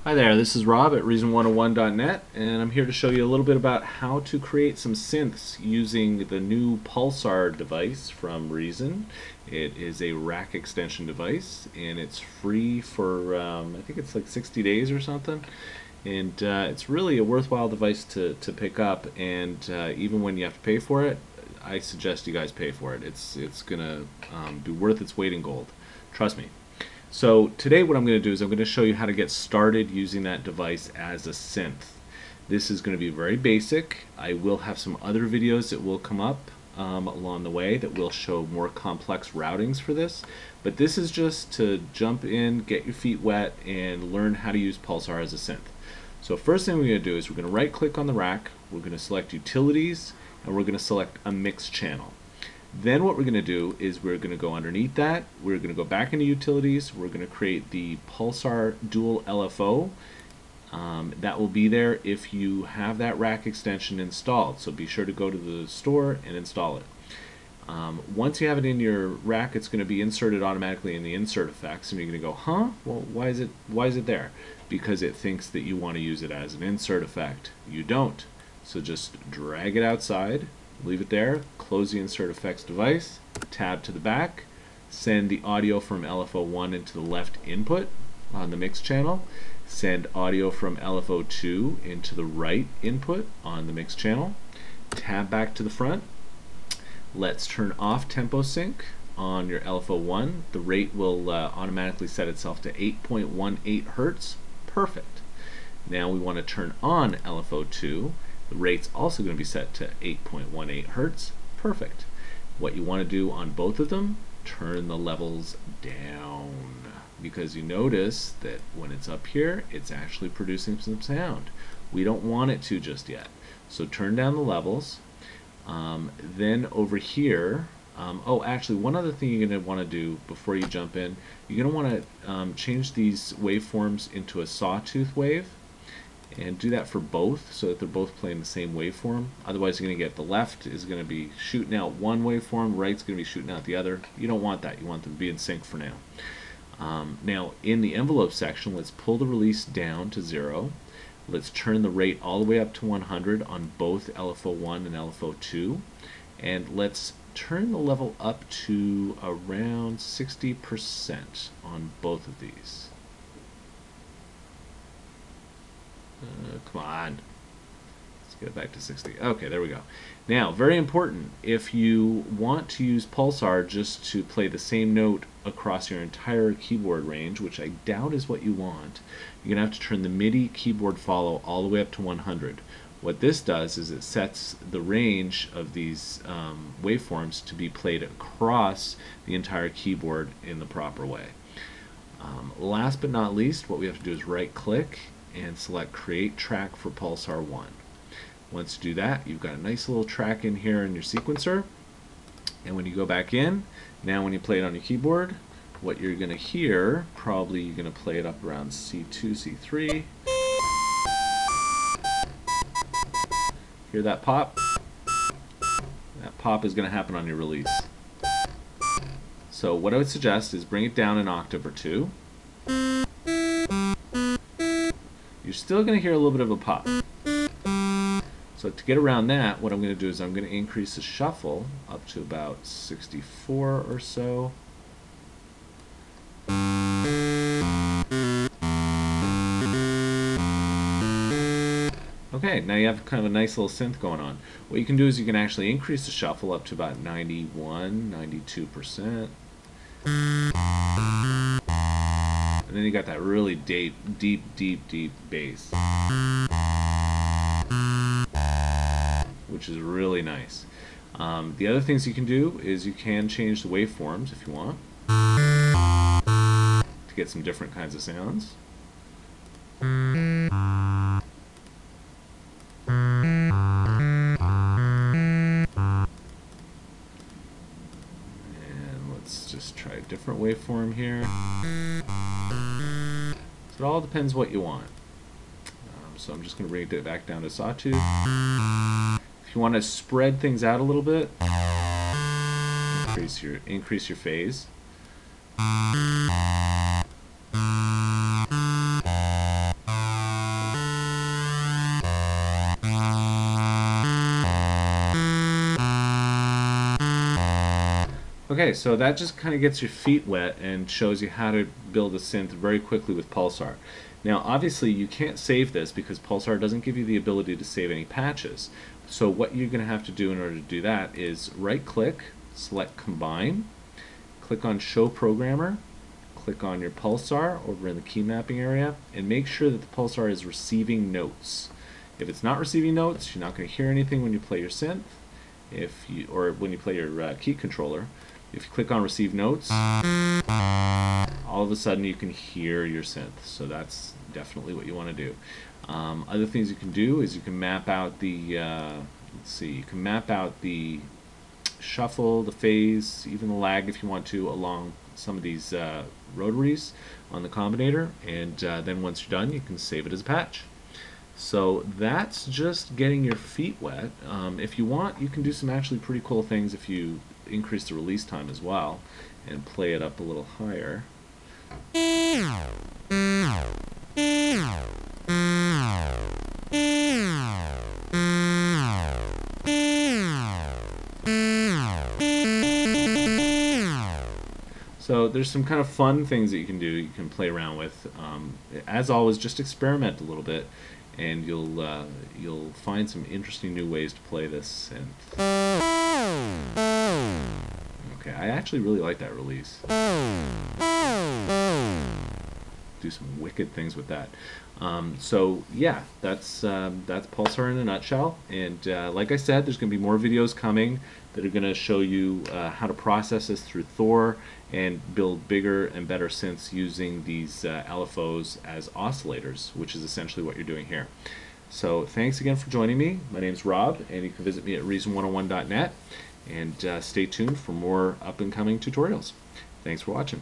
Hi there, this is Rob at Reason101.net, and I'm here to show you a little bit about how to create some synths using the new Pulsar device from Reason. It is a rack extension device, and it's free for, I think it's like 60 days or something. And it's really a worthwhile device to pick up, and even when you have to pay for it, I suggest you guys pay for it. It's going to be worth its weight in gold. Trust me. So today what I'm going to do is I'm going to show you how to get started using that device as a synth. This is going to be very basic. I will have some other videos that will come up along the way that will show more complex routings for this. But this is just to jump in, get your feet wet, and learn how to use Pulsar as a synth. So first thing we're going to do is we're going to right click on the rack, we're going to select Utilities, and we're going to select a mix channel. Then what we're going to do is we're going to go underneath that, we're going to go back into Utilities, we're going to create the Pulsar Dual LFO. That will be there if you have that rack extension installed, so be sure to go to the store and install it. Once you have it in your rack, it's going to be inserted automatically in the insert effects, and you're going to go, huh? Well, why is it there? Because it thinks that you want to use it as an insert effect. You don't. So just drag it outside, leave it there, close the insert effects device, tab to the back, send the audio from LFO1 into the left input on the mix channel, send audio from LFO2 into the right input on the mix channel, tab back to the front. Let's turn off tempo sync on your LFO1. The rate will automatically set itself to 8.18 Hertz. Perfect. Now we want to turn on LFO2. The rate's also going to be set to 8.18 Hertz. Perfect. What you want to do on both of them, turn the levels down, because you notice that when it's up here, it's actually producing some sound. We don't want it to just yet. So turn down the levels. Then over here, oh, actually, one other thing you're going to want to do before you jump in, you're going to want to change these waveforms into a Sawtooth Wave, and do that for both so that they're both playing the same waveform. Otherwise, you're going to get the left is going to be shooting out one waveform, right's going to be shooting out the other. You don't want that. You want them to be in sync for now. Now, in the envelope section, let's pull the release down to 0. Let's turn the rate all the way up to 100 on both LFO1 and LFO2. And let's turn the level up to around 60% on both of these. Come on. Let's get it back to 60. Okay, there we go. Now, very important, if you want to use Pulsar just to play the same note across your entire keyboard range, which I doubt is what you want, you're going to have to turn the MIDI keyboard follow all the way up to 100. What this does is it sets the range of these waveforms to be played across the entire keyboard in the proper way. Last but not least, what we have to do is right-click and select Create Track for Pulsar 1. Once you do that, you've got a nice little track in here in your sequencer. And when you go back in, now when you play it on your keyboard, what you're going to hear, probably you're going to play it up around C2, C3. Hear that pop? That pop is going to happen on your release. So what I would suggest is bring it down an octave or two. You're still going to hear a little bit of a pop. So to get around that, what I'm going to do is I'm going to increase the shuffle up to about 64 or so. Okay, now you have kind of a nice little synth going on. What you can do is you can actually increase the shuffle up to about 91, 92%. And then you got that really deep bass, which is really nice. The other things you can do is you can change the waveforms if you want to get some different kinds of sounds. Let's just try a different waveform here. So it all depends what you want. So I'm just going to bring it back down to Sawtooth. If you want to spread things out a little bit, increase your phase. Okay, so that just kind of gets your feet wet and shows you how to build a synth very quickly with Pulsar. Now, obviously, you can't save this because Pulsar doesn't give you the ability to save any patches. So what you're going to have to do in order to do that is right-click, select Combine, click on Show Programmer, click on your Pulsar over in the key mapping area, and make sure that the Pulsar is receiving notes. If it's not receiving notes, you're not going to hear anything when you play your synth, or when you play your key controller. If you click on Receive Notes, all of a sudden you can hear your synth. So that's definitely what you want to do. Other things you can do is you can map out the you can map out the shuffle, the phase, even the lag if you want to, along some of these rotaries on the combinator, and then once you're done, you can save it as a patch. So that's just getting your feet wet. If you want, you can do some actually pretty cool things if you increase the release time as well and play it up a little higher. So there's some kind of fun things that you can do, you can play around with. As always, just experiment a little bit, and you'll find some interesting new ways to play this. Okay, I actually really like that release. Do some wicked things with that. So yeah, that's Pulsar in a nutshell. And like I said, there's going to be more videos coming that are going to show you how to process this through Thor and build bigger and better synths using these LFOs as oscillators, which is essentially what you're doing here. So thanks again for joining me. My name's Rob, and you can visit me at reason101.net, and stay tuned for more up and coming tutorials. Thanks for watching.